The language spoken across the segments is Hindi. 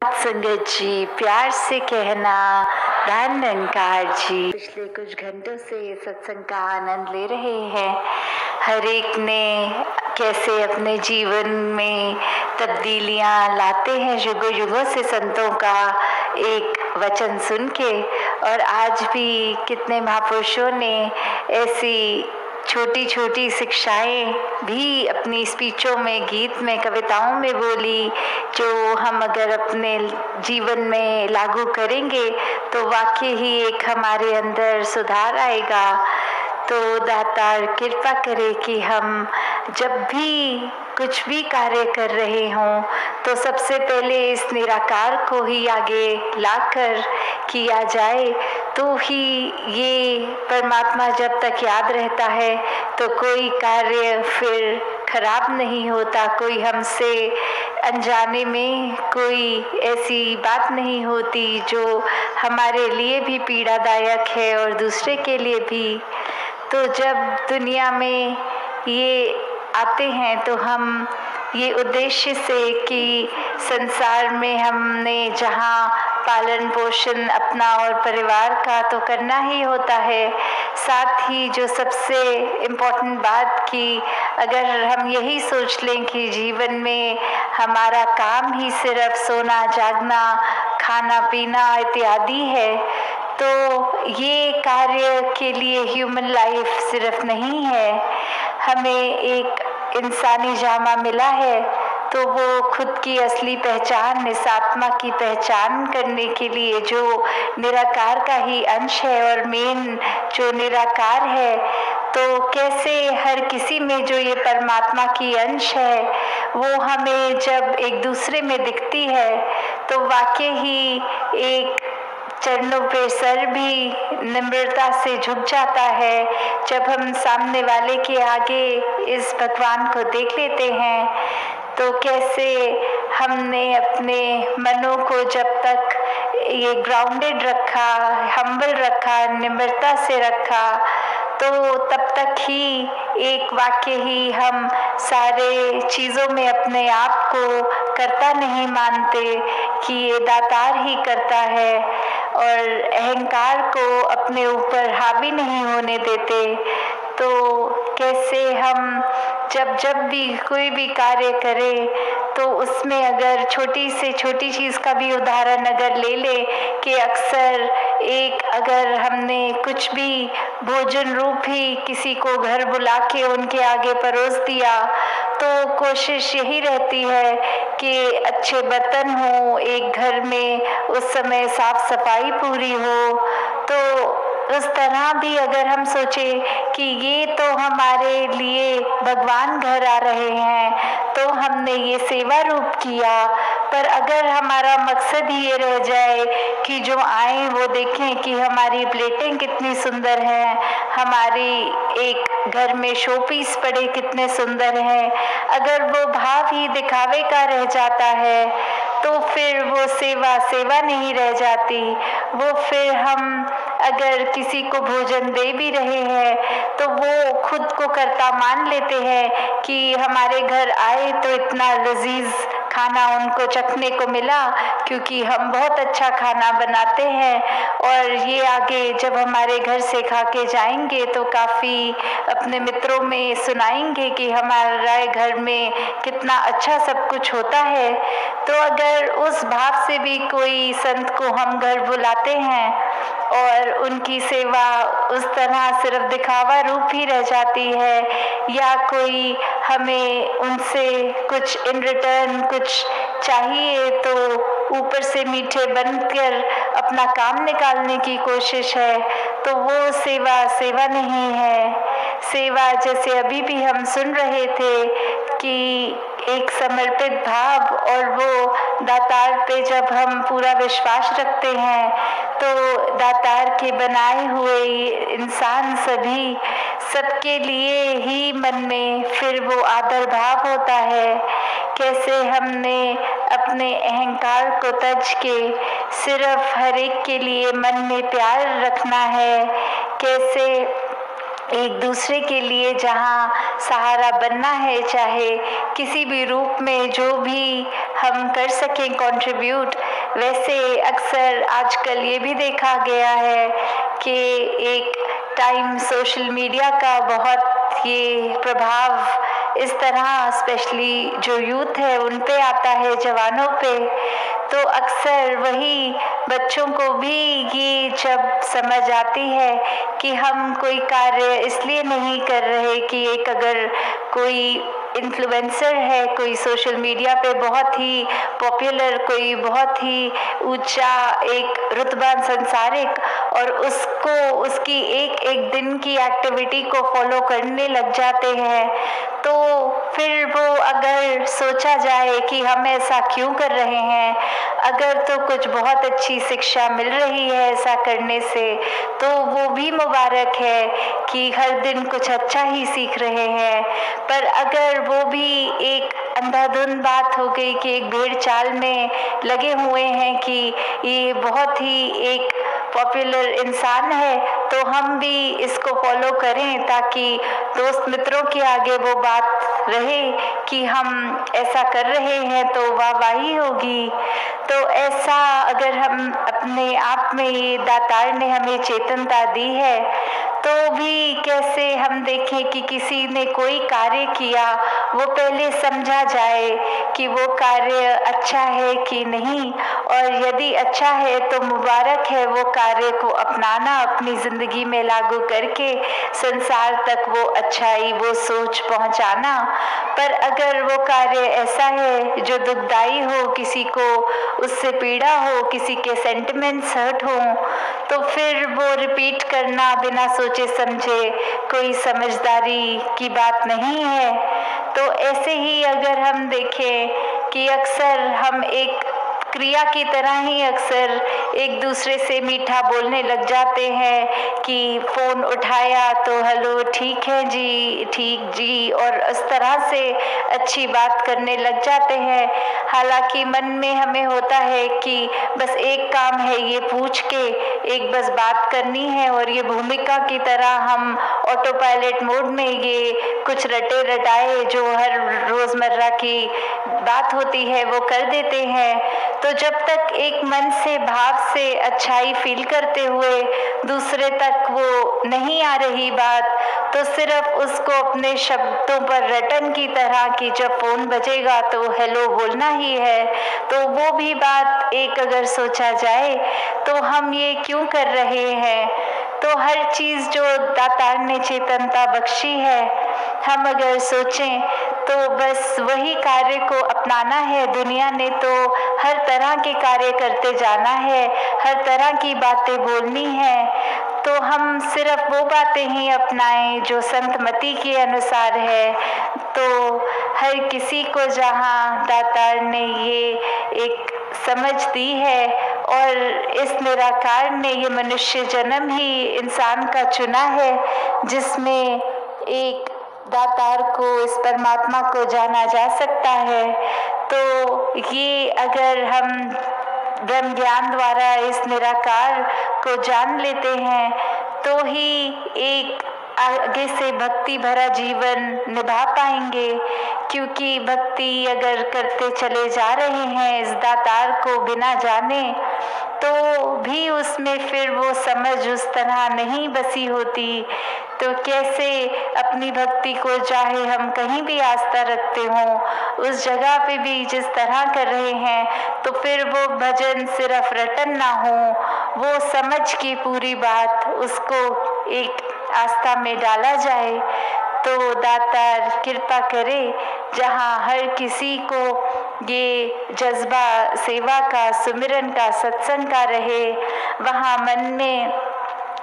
संगत जी, प्यार से कहना धन निरंकार जी। पिछले कुछ घंटों से सत्संग का आनंद ले रहे हैं। हर एक ने कैसे अपने जीवन में तब्दीलियां लाते हैं युगों युगों से संतों का एक वचन सुन के। और आज भी कितने महापुरुषों ने ऐसी छोटी छोटी शिक्षाएं भी अपनी स्पीचों में, गीत में, कविताओं में बोली, जो हम अगर अपने जीवन में लागू करेंगे तो वाकई ही एक हमारे अंदर सुधार आएगा। तो दातार कृपा करे कि हम जब भी कुछ भी कार्य कर रहे हों तो सबसे पहले इस निराकार को ही आगे लाकर किया जाए, तो ही ये परमात्मा जब तक याद रहता है तो कोई कार्य फिर खराब नहीं होता। कोई हमसे अनजाने में कोई ऐसी बात नहीं होती जो हमारे लिए भी पीड़ादायक है और दूसरे के लिए भी। तो जब दुनिया में ये आते हैं तो हम ये उद्देश्य से कि संसार में हमने जहाँ पालन पोषण अपना और परिवार का तो करना ही होता है, साथ ही जो सबसे इम्पोर्टेंट बात कि अगर हम यही सोच लें कि जीवन में हमारा काम ही सिर्फ सोना जागना खाना पीना इत्यादि है, तो ये कार्य के लिए ह्यूमन लाइफ सिर्फ नहीं है। हमें एक इंसानी जामा मिला है तो वो खुद की असली पहचान, इस आत्मा की पहचान करने के लिए जो निराकार का ही अंश है और मेन जो निराकार है, तो कैसे हर किसी में जो ये परमात्मा की अंश है वो हमें जब एक दूसरे में दिखती है तो वाकई ही एक चरणों पे सर भी निम्रता से झुक जाता है। जब हम सामने वाले के आगे इस भगवान को देख लेते हैं तो कैसे हमने अपने मनों को जब तक ये ग्राउंडेड रखा, हम्बल रखा, निम्रता से रखा, तो तब तक ही एक वाक्य ही हम सारे चीज़ों में अपने आप को करता नहीं मानते कि ये दातार ही करता है और अहंकार को अपने ऊपर हावी नहीं होने देते। तो कैसे हम जब भी कोई भी कार्य करें तो उसमें अगर छोटी से छोटी चीज़ का भी उदाहरण अगर ले ले कि अक्सर एक अगर हमने कुछ भी भोजन रूप ही किसी को घर बुला के उनके आगे परोस दिया तो कोशिश यही रहती है कि अच्छे बर्तन हो, एक घर में उस समय साफ सफाई पूरी हो। तो उस तरह भी अगर हम सोचें कि ये तो हमारे लिए भगवान घर आ रहे हैं तो हमने ये सेवा रूप किया, पर अगर हमारा मकसद ही ये रह जाए कि जो आए वो देखें कि हमारी प्लेटें कितनी सुंदर हैं, हमारी एक घर में शो पीस पड़े कितने सुंदर हैं, अगर वो भाव ही दिखावे का रह जाता है तो फिर वो सेवा नहीं रह जाती। वो फिर हम अगर किसी को भोजन दे भी रहे हैं तो वो खुद को कर्ता मान लेते हैं कि हमारे घर आए तो इतना लजीज खाना उनको चखने को मिला क्योंकि हम बहुत अच्छा खाना बनाते हैं, और ये आगे जब हमारे घर से खा के जाएंगे तो काफ़ी अपने मित्रों में सुनाएंगे कि हमारे घर में कितना अच्छा सब कुछ होता है। तो अगर उस भाव से भी कोई संत को हम घर बुलाते हैं और उनकी सेवा उस तरह सिर्फ दिखावा रूप ही रह जाती है, या कोई हमें उनसे कुछ इन रिटर्न कुछ चाहिए तो ऊपर से मीठे बनकर अपना काम निकालने की कोशिश है, तो वो सेवा नहीं है। सेवा जैसे अभी भी हम सुन रहे थे कि एक समर्पित भाव और वो दातार पे जब हम पूरा विश्वास रखते हैं तो दातार के बनाए हुए इंसान सभी सबके लिए ही मन में फिर वो आदर भाव होता है। कैसे हमने अपने अहंकार को तज के सिर्फ हर एक के लिए मन में प्यार रखना है, कैसे एक दूसरे के लिए जहाँ सहारा बनना है, चाहे किसी भी रूप में जो भी हम कर सकें कंट्रीब्यूट। वैसे अक्सर आजकल ये भी देखा गया है कि एक टाइम सोशल मीडिया का बहुत ये प्रभाव इस तरह स्पेशली जो यूथ है उन पे आता है, जवानों पे। तो अक्सर वही बच्चों को भी ये जब समझ आती है कि हम कोई कार्य इसलिए नहीं कर रहे कि एक अगर कोई इन्फ्लुएंसर है, कोई सोशल मीडिया पे बहुत ही पॉपुलर, कोई बहुत ही ऊंचा एक रुतबा संसारिक, और उसको उसकी एक एक दिन की एक्टिविटी को फॉलो करने लग जाते हैं, तो फिर वो अगर सोचा जाए कि हम ऐसा क्यों कर रहे हैं, अगर तो कुछ बहुत अच्छी शिक्षा मिल रही है ऐसा करने से, तो वो भी मुबारक है कि हर दिन कुछ अच्छा ही सीख रहे हैं। पर अगर वो भी एक अंधाधुंध बात हो गई कि एक भेड़ चाल में लगे हुए हैं कि ये बहुत ही एक पॉपुलर इंसान है, तो हम भी इसको फॉलो करें ताकि दोस्त मित्रों के आगे वो बात रहे कि हम ऐसा कर रहे हैं तो वाहवाही होगी। तो ऐसा अगर हम अपने आप में, ये दातार ने हमें चेतनता दी है, तो भी कैसे हम देखें कि किसी ने कोई कार्य किया, वो पहले समझा जाए कि वो कार्य अच्छा है कि नहीं, और यदि अच्छा है तो मुबारक है वो कार्य को अपनाना, अपनी ज़िंदगी में लागू करके संसार तक वो अच्छाई, वो सोच पहुंचाना। पर अगर वो कार्य ऐसा है जो दुखदाई हो, किसी को उससे पीड़ा हो, किसी के सेंटिमेंट्स हर्ट हो, तो फिर वो रिपीट करना बिना सोचे समझे कोई समझदारी की बात नहीं है। तो ऐसे ही अगर हम देखें कि अक्सर हम एक क्रिया की तरह ही अक्सर एक दूसरे से मीठा बोलने लग जाते हैं कि फ़ोन उठाया तो हेलो ठीक है जी, ठीक जी, और इस तरह से अच्छी बात करने लग जाते हैं। हालांकि मन में हमें होता है कि बस एक काम है, ये पूछ के एक बस बात करनी है, और ये भूमिका की तरह हम ऑटो पायलट मोड में ये कुछ रटे रटाए जो हर रोज़मर्रा की बात होती है वो कर देते हैं। तो जब तक एक मन से, भाव से अच्छाई फील करते हुए दूसरे तक वो नहीं आ रही बात, तो सिर्फ उसको अपने शब्दों पर रटन की तरह कि जब फ़ोन बजेगा तो हेलो बोलना ही है, तो वो भी बात एक अगर सोचा जाए तो हम ये क्यों कर रहे हैं। तो हर चीज़ जो दातार ने चेतनता बख्शी है, हम अगर सोचें तो बस वही कार्य को अपनाना है। दुनिया ने तो हर तरह के कार्य करते जाना है, हर तरह की बातें बोलनी है, तो हम सिर्फ वो बातें ही अपनाएं जो संत मति के अनुसार है। तो हर किसी को जहाँ दातार ने ये एक समझ दी है, और इस निराकार ने ये मनुष्य जन्म ही इंसान का चुना है जिसमें एक दातार को, इस परमात्मा को जाना जा सकता है। तो ये अगर हम ब्रह्म ज्ञान द्वारा इस निराकार को जान लेते हैं तो ही एक आगे से भक्ति भरा जीवन निभा पाएंगे। क्योंकि भक्ति अगर करते चले जा रहे हैं इस दातार को बिना जाने, तो भी उसमें फिर वो समझ उस तरह नहीं बसी होती। तो कैसे अपनी भक्ति को चाहे हम कहीं भी आस्था रखते हों, उस जगह पे भी जिस तरह कर रहे हैं, तो फिर वो भजन सिर्फ रटन ना हो, वो समझ की पूरी बात उसको एक आस्था में डाला जाए। तो दातार कृपा करे जहाँ हर किसी को ये जज्बा सेवा का, सुमिरन का, सत्संग का रहे, वहाँ मन में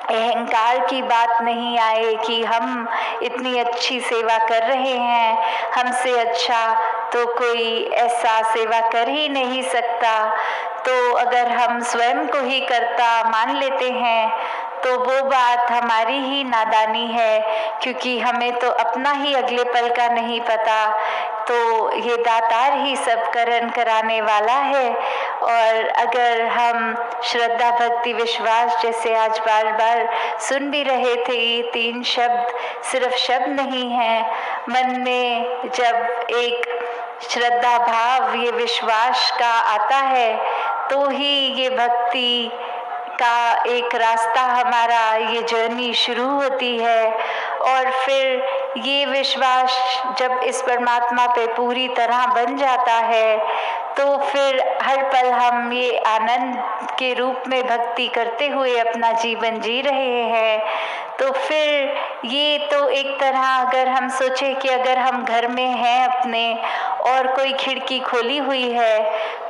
अहंकार की बात नहीं आए कि हम इतनी अच्छी सेवा कर रहे हैं, हमसे अच्छा तो कोई ऐसा सेवा कर ही नहीं सकता। तो अगर हम स्वयं को ही कर्ता मान लेते हैं तो वो बात हमारी ही नादानी है, क्योंकि हमें तो अपना ही अगले पल का नहीं पता। तो ये दातार ही सब करन कराने वाला है। और अगर हम श्रद्धा, भक्ति, विश्वास जैसे आज बार बार सुन भी रहे थे, ये 3 शब्द सिर्फ शब्द नहीं हैं। मन में जब एक श्रद्धा भाव, ये विश्वास का आता है, तो ही ये भक्ति का एक रास्ता हमारा, ये जर्नी शुरू होती है। और फिर ये विश्वास जब इस परमात्मा पे पूरी तरह बन जाता है, तो फिर हर पल हम ये आनंद के रूप में भक्ति करते हुए अपना जीवन जी रहे हैं। तो फिर ये तो एक तरह, अगर हम सोचें कि अगर हम घर में हैं अपने और कोई खिड़की खोली हुई है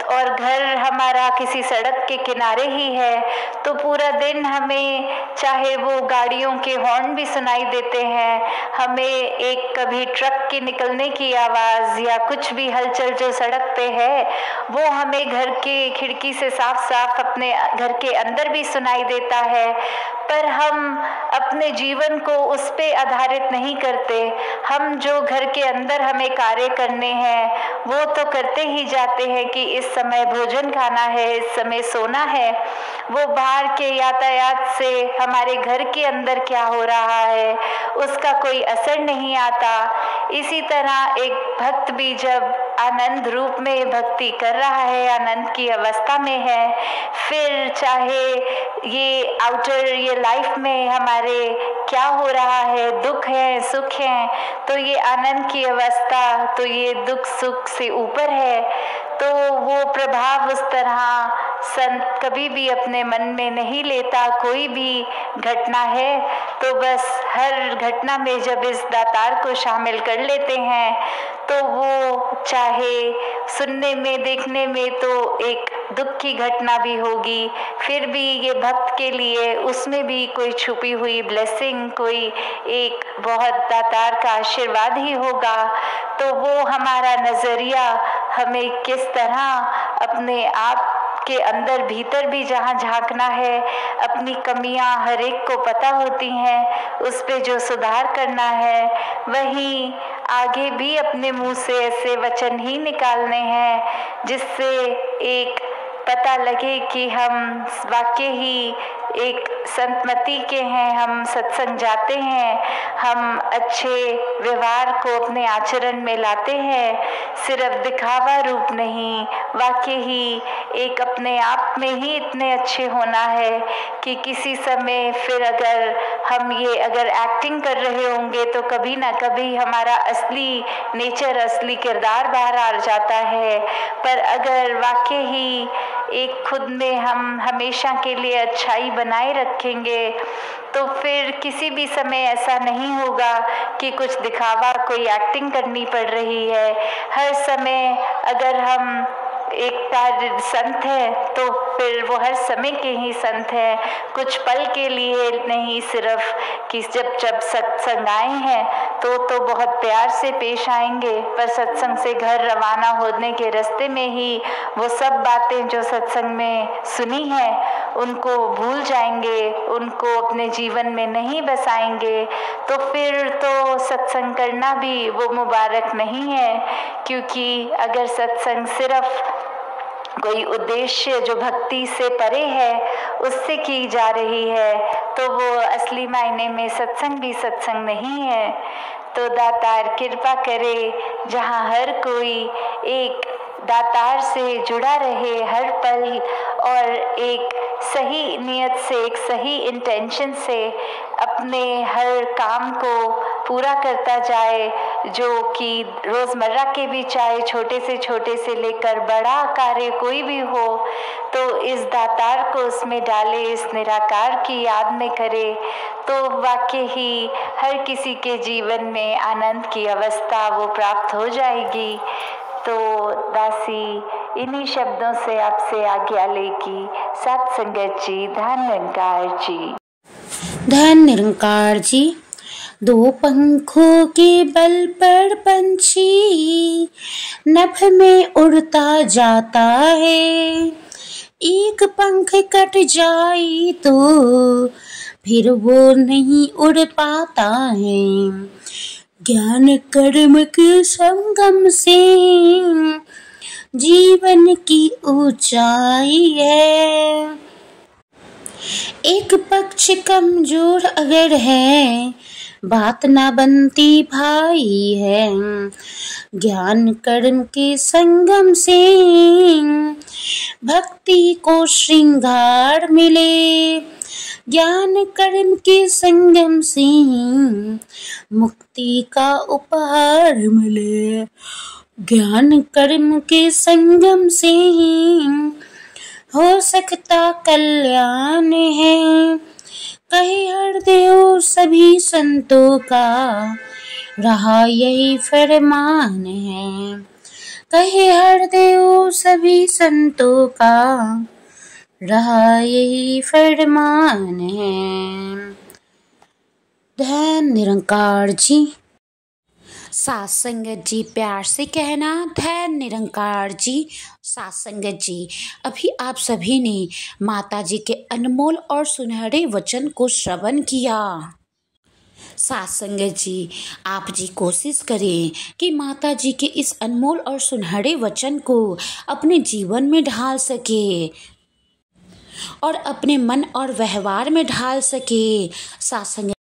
और घर हमारा किसी सड़क के किनारे ही है, तो पूरा दिन हमें चाहे वो गाड़ियों के हॉर्न भी सुनाई देते हैं, हमें एक कभी ट्रक के निकलने की आवाज़ या कुछ भी हलचल जो सड़क पे है वो हमें घर के खिड़की से साफ साफ अपने घर के अंदर भी सुनाई देता है। पर हम अपने जीवन को उस पे आधारित नहीं करते। हम जो घर के अंदर हमें कार्य करने हैं वो तो करते ही जाते हैं कि इस समय भोजन खाना है, इस समय सोना है। वो बाहर के यातायात से हमारे घर के अंदर क्या हो रहा है उसका कोई असर नहीं आता। इसी तरह एक भक्त भी जब आनंद रूप में भक्ति कर रहा है, आनंद की अवस्था में है, फिर चाहे ये आउटर ये लाइफ में हमारे क्या हो रहा है, दुख है सुख है, तो ये आनंद की अवस्था तो ये दुख सुख से ऊपर है। तो वो प्रभाव उस तरह संत कभी भी अपने मन में नहीं लेता। कोई भी घटना है तो बस हर घटना में जब इस दातार को शामिल कर लेते हैं तो वो चाहे सुनने में देखने में तो एक दुख की घटना भी होगी, फिर भी ये भक्त के लिए उसमें भी कोई छुपी हुई ब्लेसिंग, कोई एक बहुत दातार का आशीर्वाद ही होगा। तो वो हमारा नज़रिया हमें किस तरह अपने आप के अंदर भीतर भी जहाँ झांकना है, अपनी कमियाँ हर एक को पता होती हैं, उस पे जो सुधार करना है वहीं आगे भी अपने मुंह से ऐसे वचन ही निकालने हैं जिससे एक पता लगे कि हम वाकई ही एक संतमति के हैं, हम सत्संग जाते हैं, हम अच्छे व्यवहार को अपने आचरण में लाते हैं, सिर्फ दिखावा रूप नहीं, वाकई ही एक अपने आप में ही इतने अच्छे होना है कि किसी समय फिर अगर हम ये अगर एक्टिंग कर रहे होंगे तो कभी ना कभी हमारा असली नेचर, असली किरदार बाहर आ जाता है। पर अगर वाकई ही एक खुद में हम हमेशा के लिए अच्छाई बनाए रखेंगे तो फिर किसी भी समय ऐसा नहीं होगा कि कुछ दिखावा, कोई एक्टिंग करनी पड़ रही है। हर समय अगर हम एक बार संत है तो फिर वो हर समय के ही संत है, कुछ पल के लिए नहीं, सिर्फ कि जब सत्संग आए हैं तो बहुत प्यार से पेश आएंगे, पर सत्संग से घर रवाना होने के रास्ते में ही वो सब बातें जो सत्संग में सुनी हैं उनको भूल जाएंगे, उनको अपने जीवन में नहीं बसाएंगे। तो फिर तो सत्संग करना भी वो मुबारक नहीं है, क्योंकि अगर सत्संग सिर्फ कोई उद्देश्य जो भक्ति से परे है उससे की जा रही है तो वो असली मायने में सत्संग भी सत्संग नहीं है। तो दातार कृपा करे जहाँ हर कोई एक दातार से जुड़ा रहे हर पल और एक सही नियत से, एक सही इंटेंशन से अपने हर काम को पूरा करता जाए, जो कि रोज़मर्रा के भी चाहे छोटे से लेकर बड़ा कार्य कोई भी हो तो इस दातार को उसमें डाले, इस निराकार की याद में करे, तो वाकई ही हर किसी के जीवन में आनंद की अवस्था वो प्राप्त हो जाएगी। तो दासी इन्हीं शब्दों से आपसे आज्ञा लेगी। सत्संगत जी, धन निरंकार जी। धन निरंकार जी। दो पंखों के बल पर पंछी नभ में उड़ता जाता है, एक पंख कट जाए तो फिर वो नहीं उड़ पाता है। ज्ञान कर्म के संगम से जीवन की ऊंचाई है। एक पक्ष कमजोर अगर है बात ना बनती भाई है। ज्ञान कर्म के संगम से भक्ति को श्रृंगार मिले। ज्ञान कर्म के संगम से मुक्ति का उपहार मिले। ज्ञान कर्म के संगम से हो सकता कल्याण है। कहे हरदेव सभी संतों का रहा यही फरमान है। कहे हरदेव सभी संतों का रहा यही फरमान है। धन निरंकार जी। सात संगत जी प्यार से कहना धन निरंकार जी। सात संगत जी, अभी आप सभी ने माता जी के अनमोल और सुनहरे वचन को श्रवण किया। सात संगत जी, आप जी कोशिश करें कि माता जी के इस अनमोल और सुनहरे वचन को अपने जीवन में ढाल सके और अपने मन और व्यवहार में ढाल सके। सात संगत